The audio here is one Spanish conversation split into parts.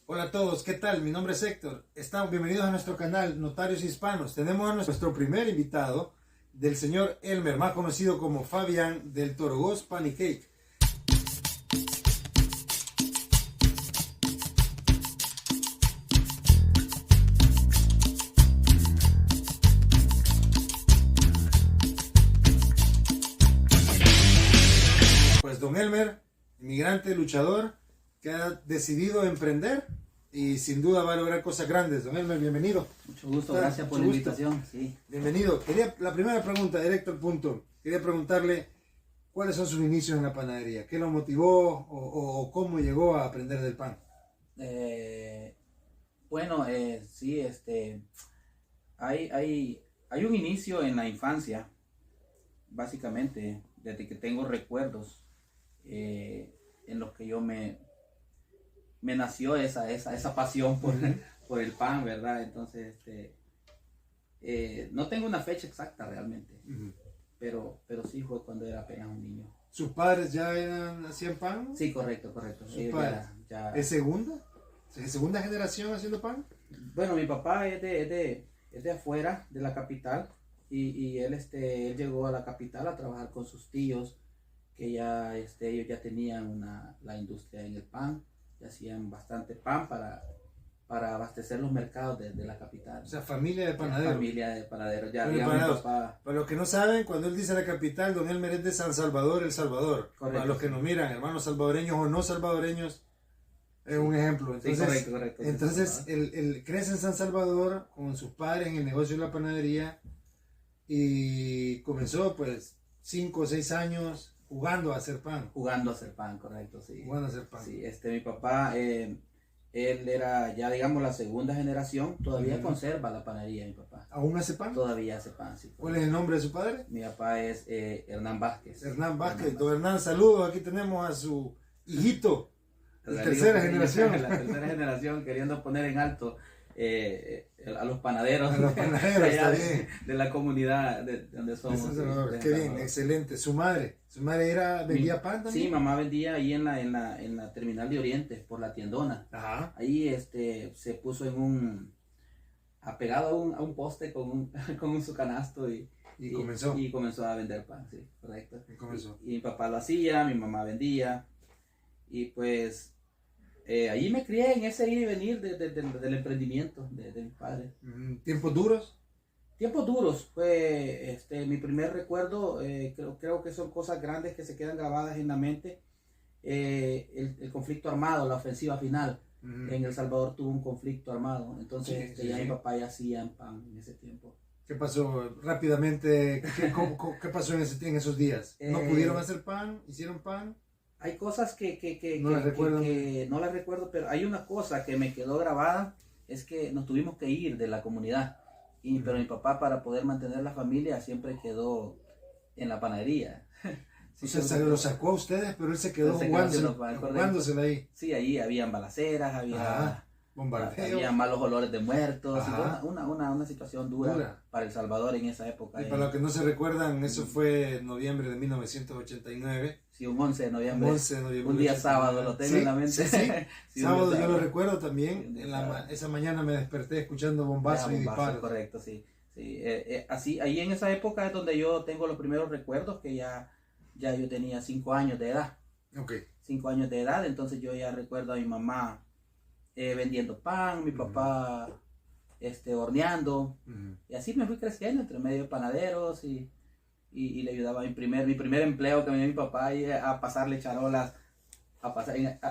Hola a todos, ¿qué tal? Mi nombre es Héctor. Bienvenidos a nuestro canal Notarios Hispanos. Tenemos a nuestro primer invitado, del señor Elmer, más conocido como Fabián del Torogós Pan y Cake. Pues don Elmer, inmigrante, luchador, que ha decidido emprender y sin duda va a lograr cosas grandes. Don Elmer, bienvenido. Mucho gusto, gracias por la invitación. Sí. Bienvenido. La primera pregunta, directo al punto. Quería preguntarle cuáles son sus inicios en la panadería. ¿Qué lo motivó o cómo llegó a aprender del pan? Sí, hay un inicio en la infancia, básicamente, desde que tengo recuerdos en los que yo me nació esa pasión por el pan, ¿verdad? Entonces, no tengo una fecha exacta realmente, pero sí fue cuando era apenas un niño. ¿Sus padres ya hacían pan? Sí, correcto. ¿Sus padres? ¿Es segunda? ¿Es segunda generación haciendo pan? Bueno, mi papá es de afuera, de la capital, y él llegó a la capital a trabajar con sus tíos, que ya ellos ya tenían la industria en el pan, y hacían bastante pan para abastecer los mercados de la capital. O sea, familia de panaderos. Familia de panaderos, ya Bueno, digamos mi papá. Para los que no saben, cuando él dice la capital, don Elmer es de San Salvador, El Salvador. Correcto. Para los que nos miran, hermanos salvadoreños o no salvadoreños, es un ejemplo. Entonces, Sí, correcto. Entonces él crece en San Salvador con sus padres en el negocio de la panadería y comenzó pues 5 o 6 años jugando a hacer pan. Jugando a hacer pan, correcto, sí. Jugando a hacer pan. Sí, mi papá, él era ya digamos la segunda generación, todavía conserva la panadería mi papá. ¿Aún hace pan? Todavía hace pan, sí. ¿Cuál es el nombre de su padre? Mi papá es Hernán Vázquez. Hernán Vázquez. Don Hernán, saludos. Aquí tenemos a su hijito. La tercera generación. La tercera generación queriendo poner en alto a los panaderos, está bien. de la comunidad de donde somos. Qué bien, excelente. ¿Su madre vendía pan también? Sí, mamá vendía ahí en la terminal de Oriente, por la tiendona. Ajá. Ahí se puso apegado a un poste con su canasto y comenzó a vender pan, sí, correcto. Y mi papá lo hacía, mi mamá vendía, y pues allí me crié en ese ir y venir del emprendimiento de mis padres. ¿Tiempos duros? Tiempos duros. Fue mi primer recuerdo. Creo que son cosas grandes que se quedan grabadas en la mente. El conflicto armado, la ofensiva final. En El Salvador tuvo un conflicto armado. Entonces ya mi papá ya hacía pan en ese tiempo. ¿Qué pasó rápidamente? ¿Qué pasó en esos días? ¿No pudieron hacer pan? ¿Hicieron pan? Hay cosas que no las recuerdo, pero hay una cosa que me quedó grabada, es que nos tuvimos que ir de la comunidad, pero mi papá, para poder mantener la familia, siempre quedó en la panadería. Sí, o sea, lo sacó a ustedes, pero él se quedó jugándosela ahí. Sí, ahí habían balaceras, había bombardeos, había malos olores de muertos, una situación dura para El Salvador en esa época. Y para los que no se recuerdan, eso fue en noviembre de 1989. Sí, un 11 de noviembre. Un día 89. Sábado, lo tengo en la mente. Sí, sábado yo lo recuerdo también. Esa mañana me desperté escuchando bombazos y disparos. Correcto, sí. Así, ahí en esa época es donde yo tengo los primeros recuerdos, que ya yo tenía 5 años de edad. Okay. 5 años de edad, entonces yo ya recuerdo a mi mamá vendiendo pan, mi papá horneando, y así me fui creciendo entre medio de panaderos y le ayudaba mi primer empleo que me dio mi papá a pasarle charolas,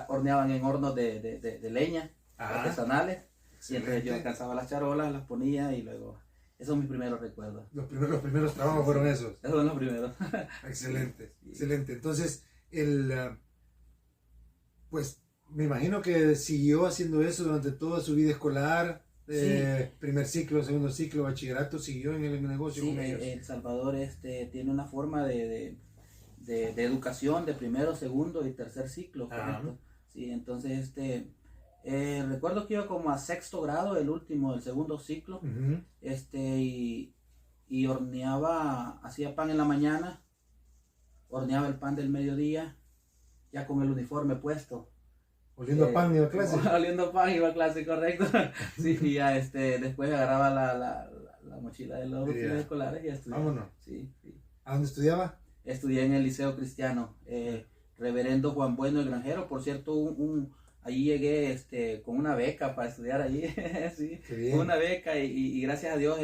horneaban en hornos de leña artesanales. Excelente. Y entonces yo alcanzaba las charolas, las ponía y luego, esos son mis primeros recuerdos. Los primeros trabajos fueron esos. Esos son los primeros. Excelente, excelente. Entonces, pues me imagino que siguió haciendo eso durante toda su vida escolar. Primer ciclo, segundo ciclo, bachillerato, siguió en el negocio con ellos. El Salvador tiene una forma de educación de primero, segundo y tercer ciclo, correcto. Sí, entonces recuerdo que iba como a 6º grado, el segundo ciclo, y horneaba, hacía pan en la mañana, horneaba el pan del mediodía, ya con el uniforme puesto. Oliendo a pan iba a clase. Oliendo a pan iba a clase, correcto. Sí, y ya después agarraba la mochila de los útiles escolares y estudiaba. Vámonos. Sí, sí. ¿A dónde estudiaba? Estudié en el Liceo Cristiano, Reverendo Juan Bueno el Granjero. Por cierto, allí llegué con una beca para estudiar allí. Sí, una beca y gracias a Dios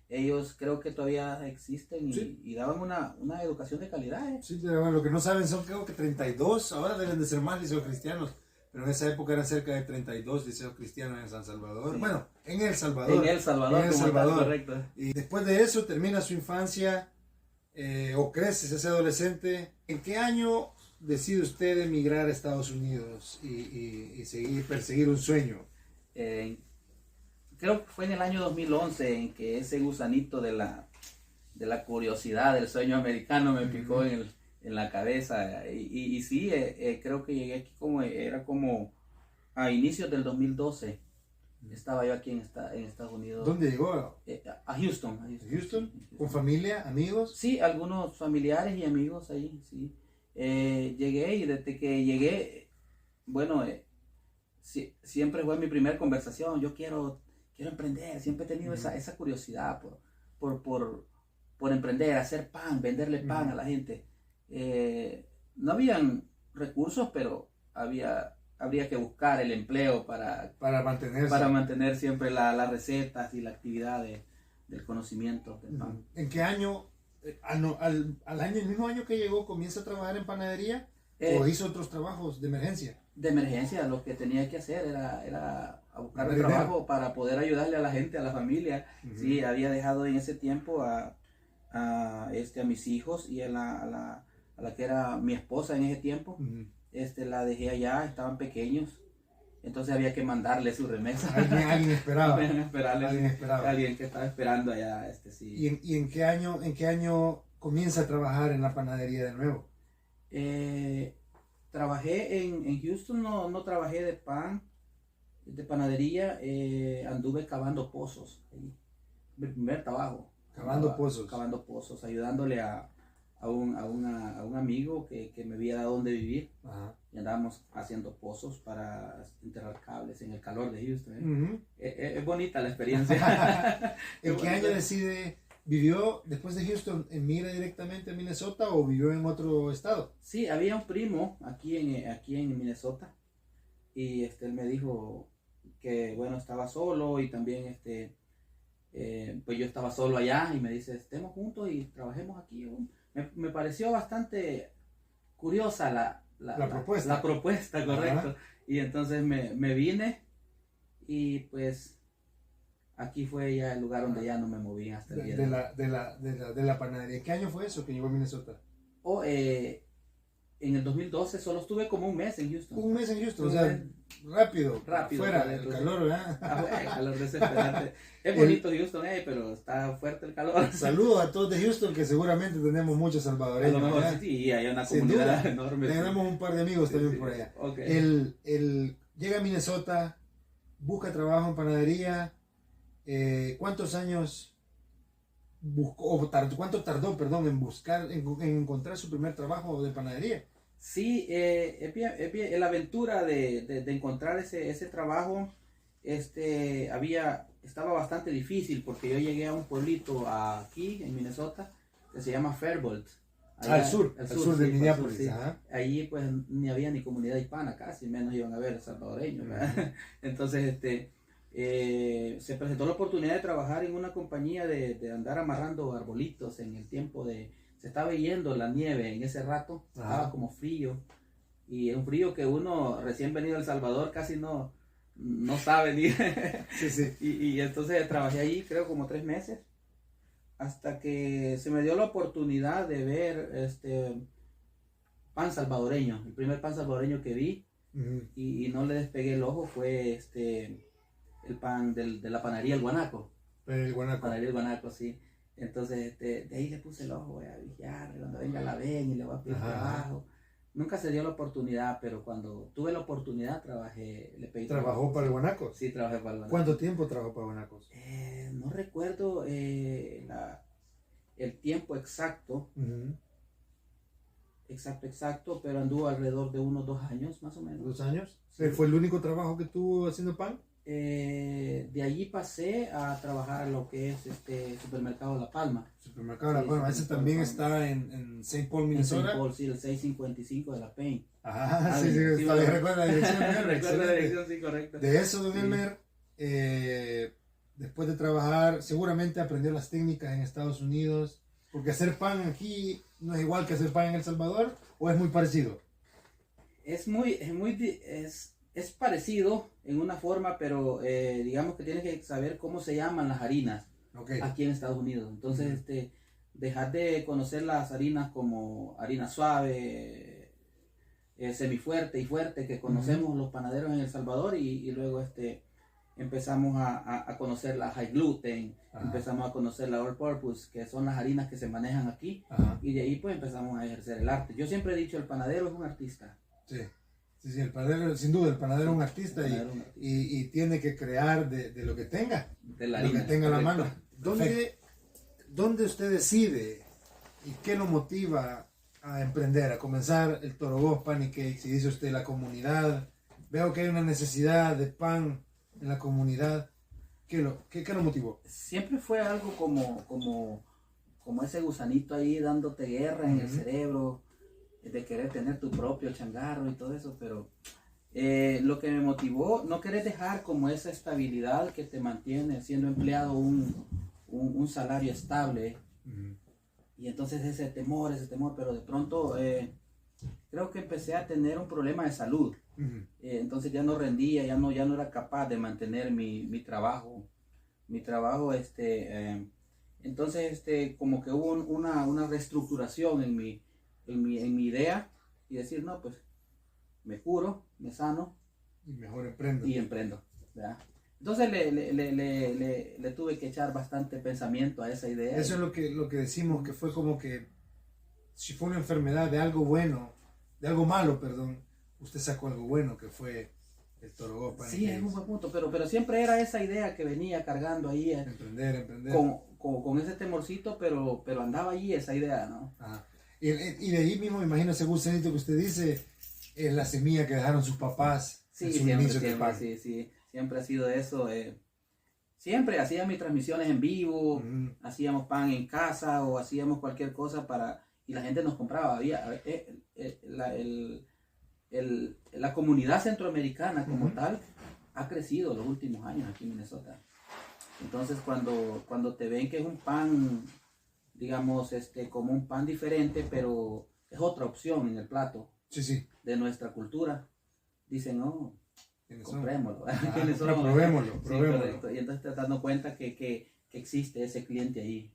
ellos creo que todavía existen y daban una educación de calidad. Sí, pero bueno, lo que no saben son creo que 32, ahora deben de ser más liceos cristianos, pero en esa época eran cerca de 32 liceos cristianos en San Salvador. Sí. Bueno, en El Salvador. En El Salvador, correcto. Y después de eso termina su infancia o crece, se hace adolescente. ¿En qué año decide usted emigrar a Estados Unidos y perseguir un sueño? Creo que fue en el año 2011 en que ese gusanito de la curiosidad del sueño americano me picó en la cabeza. Y sí, creo que llegué aquí era como a inicios del 2012. Estaba yo aquí en Estados Unidos. ¿Dónde llegó? A Houston. ¿Houston? ¿Con familia, amigos? Sí, algunos familiares y amigos ahí, sí. Llegué y desde que llegué, bueno, siempre fue mi primera conversación. Yo quiero emprender, siempre he tenido esa curiosidad por emprender, hacer pan, venderle pan a la gente. No habían recursos, pero habría que buscar el empleo para mantener siempre las recetas y la actividad del conocimiento del pan. ¿En qué año, el mismo año que llegó, comienza a trabajar en panadería o hizo otros trabajos de emergencia? De emergencia, lo que tenía que hacer era a buscar un trabajo para poder ayudarle a la gente, a la familia. Sí, había dejado en ese tiempo a mis hijos y a la que era mi esposa en ese tiempo. La dejé allá, estaban pequeños, entonces había que mandarle su remesa. Alguien esperaba. Alguien que estaba esperando allá. Sí. ¿Y en qué año comienza a trabajar en la panadería de nuevo? Trabajé en Houston, no trabajé de pan, de panadería, anduve cavando pozos, mi primer trabajo. Cavando pozos, ayudándole a un amigo que me había dado donde vivir. Ajá. Y andábamos haciendo pozos para enterrar cables en el calor de Houston. Es bonita la experiencia. ¿En qué año vivió después de Houston, emigra directamente a Minnesota o vivió en otro estado? Sí, había un primo aquí en Minnesota y él me dijo que bueno, estaba solo y también pues yo estaba solo allá y me dice, estemos juntos y trabajemos aquí. Me pareció bastante curiosa la propuesta, correcto. Ajá. Y entonces me vine y pues aquí fue ya el lugar donde ya no me moví hasta el día de la panadería. ¿Qué año fue eso que llegó a Minnesota? En el 2012 solo estuve como un mes en Houston. Un mes en Houston, o sea, rápido fuera, el calor, ¿verdad? El calor desesperante. Es bonito Houston, pero está fuerte el calor. Saludos a todos de Houston, que seguramente tenemos muchos salvadoreños. A lo mejor sí, hay una comunidad enorme. Tenemos un par de amigos también por allá. Okay. Él llega a Minnesota, busca trabajo en panadería. ¿Cuántos años cuánto tardó, en encontrar su primer trabajo de panadería? Sí, la aventura de encontrar ese trabajo estaba bastante difícil porque yo llegué a un pueblito aquí en Minnesota que se llama Faribault. Al sur de Minneapolis. Sí. Allí pues ni había ni comunidad hispana, casi menos iban a ver salvadoreños. Entonces se presentó la oportunidad de trabajar en una compañía de andar amarrando arbolitos en el tiempo se estaba yendo la nieve en ese rato. Ajá. Estaba como frío y un frío que uno recién venido a El Salvador casi no sabe ni. Sí. Y entonces trabajé allí creo como 3 meses hasta que se me dio la oportunidad de ver pan salvadoreño. El primer pan salvadoreño que vi y no le despegué el ojo fue el pan de la panadería El Guanaco. Panadería El Guanaco, sí. Entonces de ahí le puse el ojo, voy a vigiar, cuando venga la ven y le voy a pedir trabajo. Nunca se dio la oportunidad, pero cuando tuve la oportunidad le pedí ¿Trabajó trabajo. para El Guanaco? Sí, trabajé para El Guanaco. ¿Cuánto tiempo trabajó para El Guanaco? No recuerdo el tiempo exacto. exacto, pero anduvo alrededor de unos 2 años, más o menos. 2 años. Sí. ¿Fue el único trabajo que tuvo haciendo pan? De allí pasé a trabajar en lo que es Supermercado La Palma. Supermercado La Palma, ese también está en St. Paul, Minnesota. En St. Paul, sí, el 655 de la Payne. Ajá, sí, todavía recuerda la dirección. Recuerda la dirección, sí, correcto. De eso, don Elmer, después de trabajar, seguramente aprendió las técnicas en Estados Unidos, porque hacer pan aquí no es igual que hacer pan en El Salvador, ¿o es muy parecido? Es parecido en una forma, pero digamos que tienes que saber cómo se llaman las harinas aquí en Estados Unidos. Entonces, dejar de conocer las harinas como harina suave, semifuerte y fuerte que conocemos los panaderos en El Salvador, y luego empezamos a conocer la high gluten, empezamos a conocer la all purpose, que son las harinas que se manejan aquí, y de ahí pues empezamos a ejercer el arte. Yo siempre he dicho, el panadero es un artista. Sí. Sí, el panadero, sin duda, el panadero es un artista, y tiene que crear de lo que tenga, de la lo que tenga a la mano. ¿Dónde usted decide y qué lo motiva a emprender, a comenzar el Torogós Pan y Cakes? Si dice usted la comunidad, veo que hay una necesidad de pan en la comunidad, ¿qué lo motivó? Siempre fue algo como ese gusanito ahí dándote guerra en el cerebro, de querer tener tu propio changarro y todo eso, pero lo que me motivó, no querer dejar como esa estabilidad que te mantiene siendo empleado, un salario estable, y entonces ese temor, pero de pronto creo que empecé a tener un problema de salud, entonces ya no rendía, ya no era capaz de mantener mi trabajo, entonces como que hubo una reestructuración en mi idea, y decir, no, pues me curo, me sano y mejor emprendo. Y emprendo, ¿verdad? Entonces le tuve que echar bastante pensamiento a esa idea. Eso es lo que decimos, que fue como que si fue una enfermedad de algo bueno, de algo malo, perdón, usted sacó algo bueno, que fue el Torogós Pan. Sí, es un buen punto, pero siempre era esa idea que venía cargando ahí. Emprender. Con ese temorcito, pero andaba allí esa idea, ¿no? Ajá. Y de ahí mismo, me imagino, ese gusanito que usted dice, es la semilla que dejaron sus papás en su inicio de pan. Sí, siempre ha sido eso. Siempre hacían mis transmisiones en vivo, hacíamos pan en casa o hacíamos cualquier cosa y la gente nos compraba. La comunidad centroamericana como tal ha crecido los últimos años aquí en Minnesota. Entonces cuando te ven que es un pan, digamos, como un pan diferente, pero es otra opción en el plato de nuestra cultura, dicen, no, comprémoslo. Probémoslo. Correcto. Y entonces te estás dando cuenta que existe ese cliente ahí.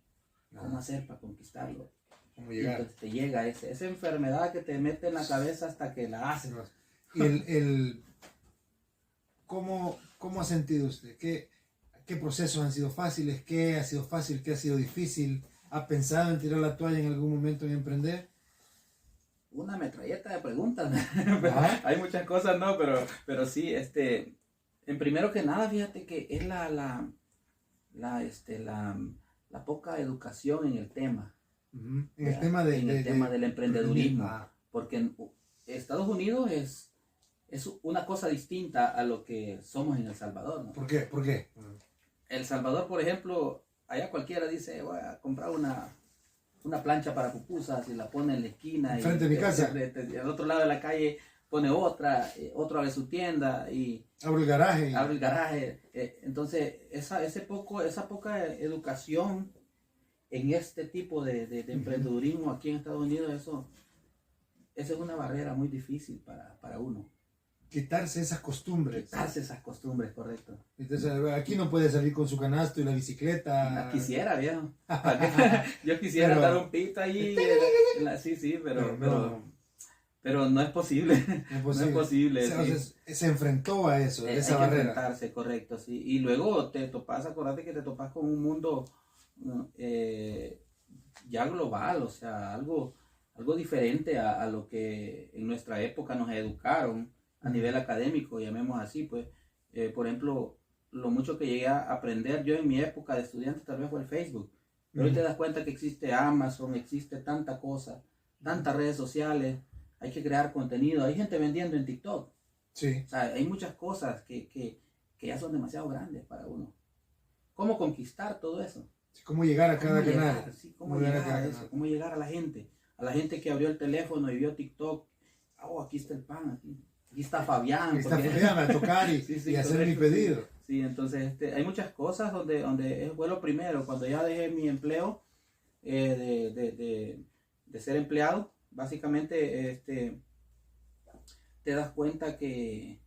¿Cómo hacer para conquistarlo? ¿Cómo llegar? Y entonces te llega esa enfermedad que te mete en la cabeza hasta que la haces. Y ¿cómo ha sentido usted? ¿Qué procesos han sido fáciles? ¿Qué ha sido fácil? ¿Qué ha sido difícil? ¿Ha pensado en tirar la toalla en algún momento en emprender? Una metralleta de preguntas. Hay muchas cosas, ¿no? Pero sí, en primero que nada, fíjate que es la poca educación en el tema. En el tema del emprendedurismo. Porque en Estados Unidos es una cosa distinta a lo que somos en El Salvador, ¿no? ¿Por qué? El Salvador, por ejemplo, allá cualquiera dice, voy a comprar una plancha para pupusas y la pone en la esquina. Frente a mi casa. Al otro lado de la calle pone otro abre su tienda y abre el garaje. Entonces, esa poca educación en este tipo de emprendedurismo aquí en Estados Unidos, eso es una barrera muy difícil para uno. Quitarse esas costumbres, correcto. Entonces, aquí no puede salir con su canasto y la bicicleta. Quisiera, viejo. Yo quisiera dar un pito ahí. Pero no es posible. No es posible. Se enfrentó a eso, esa barrera. Enfrentarse, correcto, sí. Y luego acordate que te topas con un mundo ya global, o sea, algo diferente a lo que en nuestra época nos educaron a nivel académico, llamemos así, pues. Por ejemplo, lo mucho que llegué a aprender yo en mi época de estudiante tal vez fue el Facebook. Pero hoy te das cuenta que existe Amazon, existe tanta cosa tantas redes sociales, hay que crear contenido, hay gente vendiendo en TikTok. Sí. O sea, hay muchas cosas que ya son demasiado grandes para uno. ¿Cómo conquistar todo eso? ¿Cómo llegar a cada canal? ¿Cómo llegar a eso? ¿Cómo llegar a la gente? A la gente que abrió el teléfono y vio TikTok. Oh, aquí está el pan, aquí está Fabián. Aquí está Fabián a tocar y, sí, y hacer mi pedido. Sí, entonces hay muchas cosas donde fue lo primero. Cuando ya dejé mi empleo de ser empleado, básicamente te das cuenta que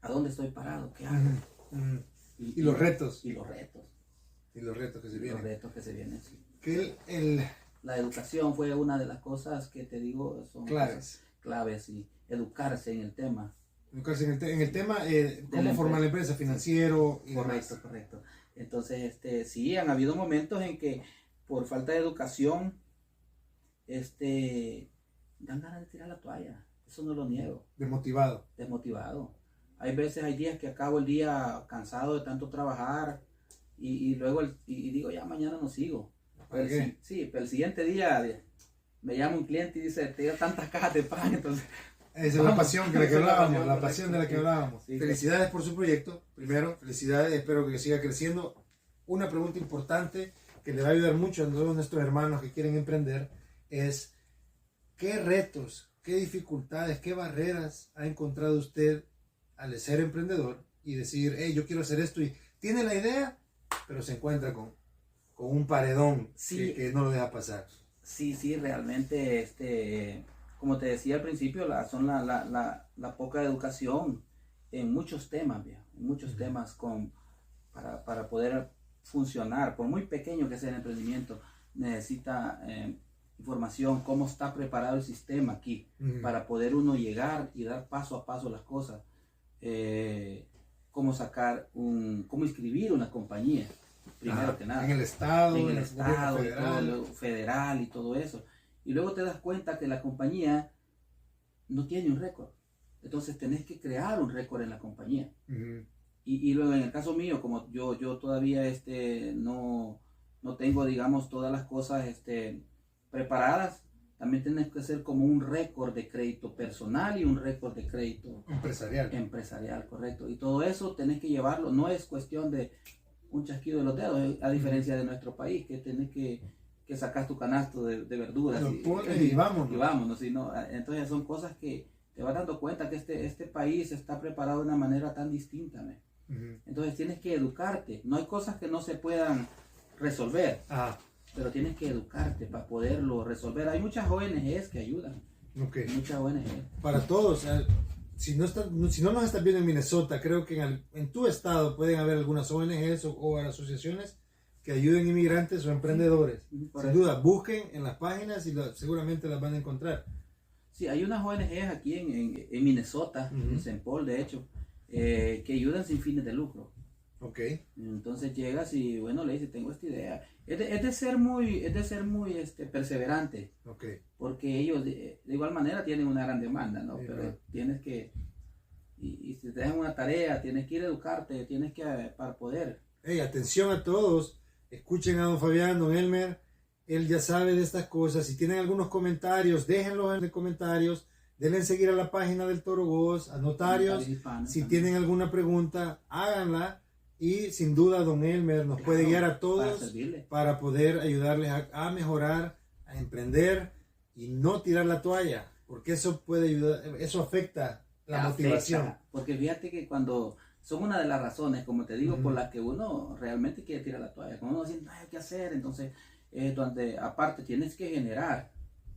a dónde estoy parado, qué hago. Y los retos. Y los retos. Y los retos que se vienen. Los retos que se vienen, sí. Que la educación fue una de las cosas que te digo son claves y educarse en el tema. Educarse en el tema, cómo formar la empresa, financiero y correcto, demás. Correcto. Entonces, sí, han habido momentos en que por falta de educación, dan ganas de tirar la toalla. Eso no lo niego. Desmotivado. Hay veces, hay días que acabo el día cansado de tanto trabajar y luego digo, ya mañana no sigo. ¿Para qué? Sí, pero el siguiente día me llama un cliente y dice, te dio tantas cajas de pan, entonces... Esa es la pasión de la que hablábamos, la pasión de la que hablábamos. Sí, felicidades por su proyecto, primero, felicidades, espero que siga creciendo. Una pregunta importante que le va a ayudar mucho a todos nuestros hermanos que quieren emprender es, ¿qué retos, qué dificultades, qué barreras ha encontrado usted al ser emprendedor y decir, hey, yo quiero hacer esto, y tiene la idea, pero se encuentra con un paredón que no lo deja pasar? Sí, realmente, como te decía al principio, son la poca educación en muchos temas, temas para poder funcionar, por muy pequeño que sea el emprendimiento, necesita información, cómo está preparado el sistema aquí, para poder uno llegar y dar paso a paso las cosas, cómo inscribir una compañía, primero que nada. En el Estado, federal y todo eso. Y luego te das cuenta que la compañía no tiene un récord. Entonces tenés que crear un récord en la compañía. Y luego en el caso mío, como yo todavía no tengo, digamos, todas las cosas preparadas, también tenés que hacer como un récord de crédito personal y un récord de crédito empresarial, correcto. Y todo eso tenés que llevarlo. No es cuestión de un chasquido de los dedos, a diferencia de nuestro país, que tenés que sacar tu canasto de verduras y vámonos. Entonces son cosas que te vas dando cuenta que este país está preparado de una manera tan distinta. Entonces tienes que educarte. No hay cosas que no se puedan resolver, pero tienes que educarte para poderlo resolver. Hay muchas ONGs que ayudan. Muchas ONGs. Para todos. Si no nos estás viendo en Minnesota, creo que en tu estado pueden haber algunas ONGs o asociaciones que ayuden inmigrantes o emprendedores. Sin duda, busquen en las páginas y seguramente las van a encontrar. Sí, hay unas ONGs aquí en Minnesota, en St. Paul, de hecho, que ayudan sin fines de lucro. Entonces llegas y bueno, le dices, tengo esta idea. Es de ser muy perseverante. Porque ellos de igual manera tienen una gran demanda, ¿no? Sí, pero tienes que, y si te dejan una tarea, tienes que ir a educarte, para poder. Hey, atención a todos, escuchen a don Fabián, don Elmer, él ya sabe de estas cosas. Si tienen algunos comentarios, déjenlos en los comentarios, denle en seguir a la página del Toro Voz, a Notarios. Si tienen alguna pregunta, háganla. Y sin duda don Elmer nos puede guiar a todos para poder ayudarles a mejorar, a emprender y no tirar la toalla, porque eso puede ayudar, eso afecta la motivación. Porque fíjate que cuando son una de las razones, como te digo, por las que uno realmente quiere tirar la toalla, cuando uno dice, no hay que hacer, entonces, donde aparte tienes que generar,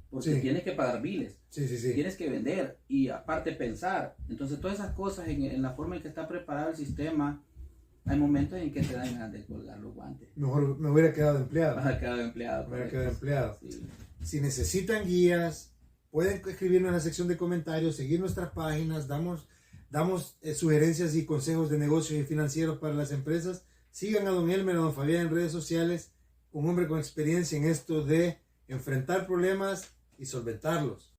porque tienes que pagar biles, tienes que vender y aparte pensar. Entonces todas esas cosas en la forma en que está preparado el sistema, hay momentos en que te dan ganas de colgar los guantes. Mejor me hubiera quedado empleado. Me hubiera quedado empleado. Sí. Si necesitan guías, pueden escribirnos en la sección de comentarios, seguir nuestras páginas, damos sugerencias y consejos de negocios y financieros para las empresas. Sigan a don Elmer, a don Fabián en redes sociales, un hombre con experiencia en esto de enfrentar problemas y solventarlos.